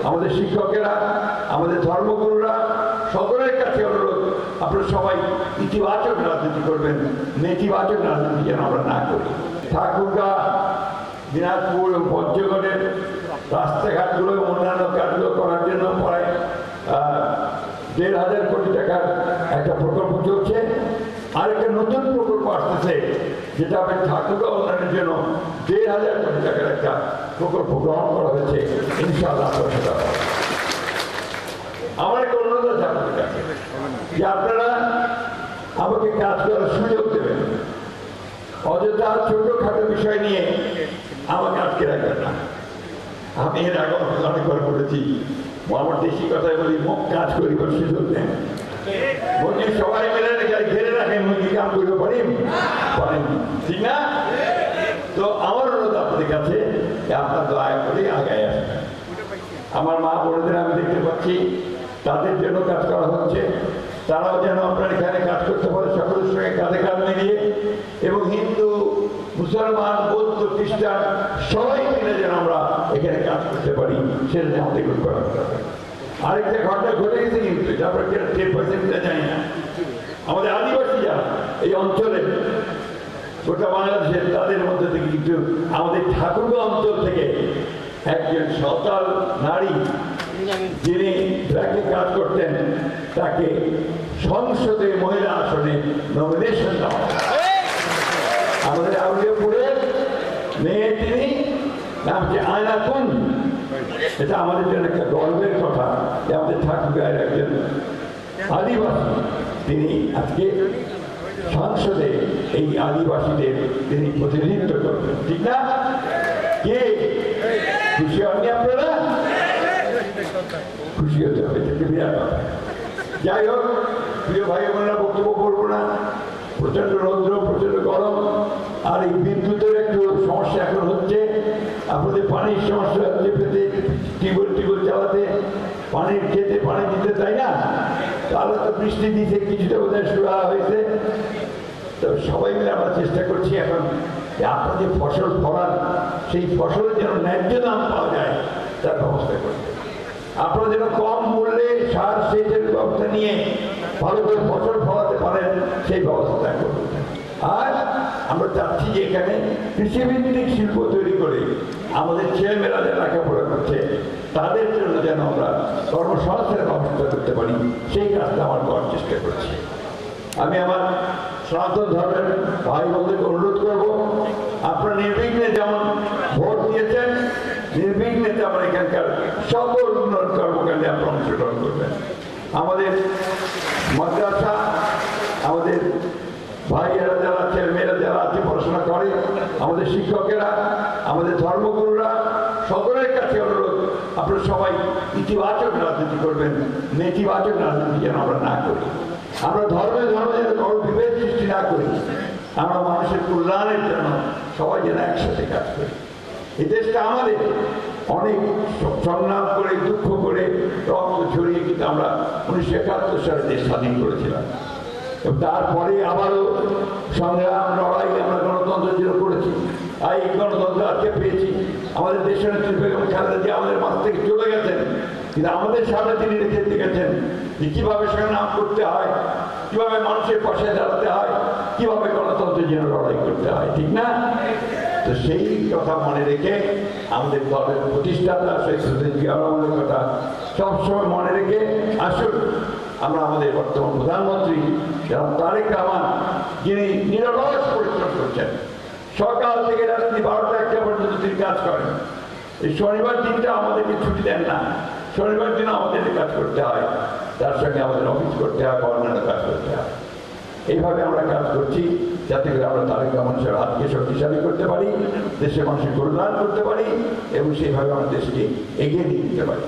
আমাদের শিক্ষকেরা, আমাদের ধর্মগুরুরা, সকলের কাছে অনুরোধ, আপনারা সবাই ইতিবাচক রাজনীতি করবেন, নেতিবাচক রাজনীতি যেন আমরা না করি। ঠাকুরগাঁ, দিনাজপুর এবং পঞ্চগড়ের রাস্তাঘাটগুলো এবং অন্যান্য কাজগুলো করার জন্য প্রায় ১,৫০০ কোটি টাকার একটা প্রকল্প চলছে। আর একটা নতুন প্রকল্প আসতেছে, যেটা হবে ঠাকুরগাঁও উন্নয়নের জন্য ১,৫০০ কোটি টাকার একটা প্রকল্প গ্রহণ করা হয়েছে। ইনশাআল্লাহ সেটা আমার একটা অনুরোধ আছে আপনাদের কাছে, যে আপনারা আমাকে কাজ করার সুযোগ দেবেন। অযথা ছোটখাটো বিষয় নিয়ে আমাকে আটকে রাখবেন না। আমি এর আগে অনেকবার বলেছি, আমার দেশি কথায় বলি, মুখ কাজ করিবার সুযোগ দেন। বলছি সবাই মিলে ঘেরে রাখেন, মুখে কাম করতে পারেন, ঠিক না? তো আমার অনুরোধ আপনাদের কাছে, আপনার দয়া করে আগায় আসবেন। আমার মা বোনদের আমি দেখতে পাচ্ছি, তাদের জন্য কাজ করা হচ্ছে। তারাও যেন আপনার এখানে কাজ করতে পারে সকলের সঙ্গে কাঁধে কাঁধ মিলিয়ে, এবং হিন্দু, মুসলমান, বৌদ্ধ, খ্রিস্টান সবাই মিলে যেন আমরা এখানে কাজ করতে পারি, সেটা আমাদের করা হবে। আরেকটা ঘটনা ঘটে গেছে, কিন্তু তারপরে টের পার্সেন্টটা জানি না, আমাদের আদিবাসী যারা এই অঞ্চলে গোটা বাংলাদেশের, তাদের মধ্যে থেকে কিন্তু আমাদের ঠাকুরগাঁও অঞ্চল থেকে একজন সাঁওতাল নারী, যিনি ব্র্যাকে কাজ করতেন, তাকে সংসদে মহিলা আসনে নমিনেশন দেওয়া। আমাদের আউলিয়াপুরের মেয়ে, তিনি নাম হচ্ছে আয়না কুন। এটা আমাদের জন্য একটা গর্বের কথা যে আমাদের ঠাকুরগাঁয়ের একজন আদিবাসী, তিনি আজকে সংসদে এই আদিবাসীদের তিনি প্রতিনিধিত্ব করবেন, ঠিক না? কে খুশি হননি আপনারা? খুশি হতে হবে, বিরাট কথা। যাই হোক, প্রিয় ভাই বোনেরা, বক্তব্য করবো না। প্রচন্ড রৌদ্র, প্রচন্ড গরম, আর এই বিদ্যুতের একটু সমস্যা এখন হচ্ছে। আপনাদের পানির সমস্যা হচ্ছে, পেতে টিউবওয়েল চালাতে, পানির খেতে পানি দিতে, তাই না? তাহলে তো বৃষ্টি দিতে কিছুটা বোধহয় শুরু হয়েছে। তো সবাই মিলে আমরা চেষ্টা করছি এখন যে আপনারা যে ফসল ফলান, সেই ফসলের যেন ন্যায্য দাম পাওয়া যায় তার ব্যবস্থা করতে। আপনারা যেন কম মূল্যে সার সেচের ব্যবস্থা নিয়ে ভালো করে ফসল ফলাতে পারেন, সেই ব্যবস্থা করবেন। আর আমরা চাচ্ছি যে এখানে কৃষিভিত্তিক শিল্প তৈরি করে আমাদের ছেলেমেয়েরা যারা লেখাপড়া করছে, তাদের জন্য যেন আমরা কর্মসংস্থানের ব্যবস্থা করতে পারি, সেই কাজটা আমার করার চেষ্টা করছি। আমি আমার সনাতন ধর্মের ভাই বোনদেরকে অনুরোধ করবো, আপনারা নির্বিঘ্নে যেমন ভোট দিয়েছেন, নির্বিঘ্নে তেমন এখানকার সকল উন্নয়ন কর্মকাণ্ডে আপনারা অংশগ্রহণ করবেন। আমাদের মাদ্রাসা, আমাদের ভাইয়েরা যারা, ছেলেমেয়েরা যারা আছে পড়াশোনা করে, আমাদের শিক্ষকেরা, আমাদের ধর্মগুরুরা, সকলের কাছে অনুরোধ, আপনারা সবাই ইতিবাচক রাজনীতি করবেন, নেতিবাচক রাজনীতি যেন আমরা না করি। আমরা ধর্মে যেন বড় বিভেদ সৃষ্টি না করি, আমরা মানুষের কল্যাণের জন্য সবাই যেন একসাথে কাজ করি। এই দেশটা আমাদের, অনেক সংগ্রাম করে, দুঃখ করে, রক্ত ঝরিয়ে কিন্তু আমরা 1971 সালে দেশ স্বাধীন করেছিলাম। এবং তারপরে আবারও সংগ্রাম, লড়াই আমরা গণতন্ত্রের জন্য করেছি। আর এই গণতন্ত্র আজকে পেয়েছি। আমাদের দেশের নেত্রী বেগম খালেদা জিয়া আমাদের মাঝ থেকে চলে গেছেন, কিন্তু আমাদের সামনে তিনি রেখে গেছেন যে কীভাবে সংগ্রাম করতে হয়, কীভাবে মানুষের পাশে দাঁড়াতে হয়, কীভাবে গণতন্ত্রের জন্য লড়াই করতে হয়, ঠিক না? তো সেই কথা মনে রেখে আমাদের দলের প্রতিষ্ঠাতা শেখ জিয়া রহমানের কথা সবসময় মনে রেখে আসুন আমরা আমাদের বর্তমান প্রধানমন্ত্রী জনাব তারেক রহমান, যিনি নিরলস পরিশ্রম করছেন, সকাল থেকে রাত্রি 12টা-1টা পর্যন্ত তিনি কাজ করেন। এই শনিবার দিনটা আমাদেরকে ছুটি দেন না, শনিবার দিন আমাদেরকে কাজ করতে হয়, তার সঙ্গে আমাদের অফিস করতে হয়, অন্যান্য কাজ করতে হয়। এইভাবে আমরা কাজ করছি যাতে করে আমরা তারেক রহমান সাহেবের হাতকে শক্তিশালী করতে পারি, দেশের মানুষের কল্যাণ করতে পারি, এবং সেইভাবে আমরা দেশকে এগিয়ে নিয়ে যেতে পারি।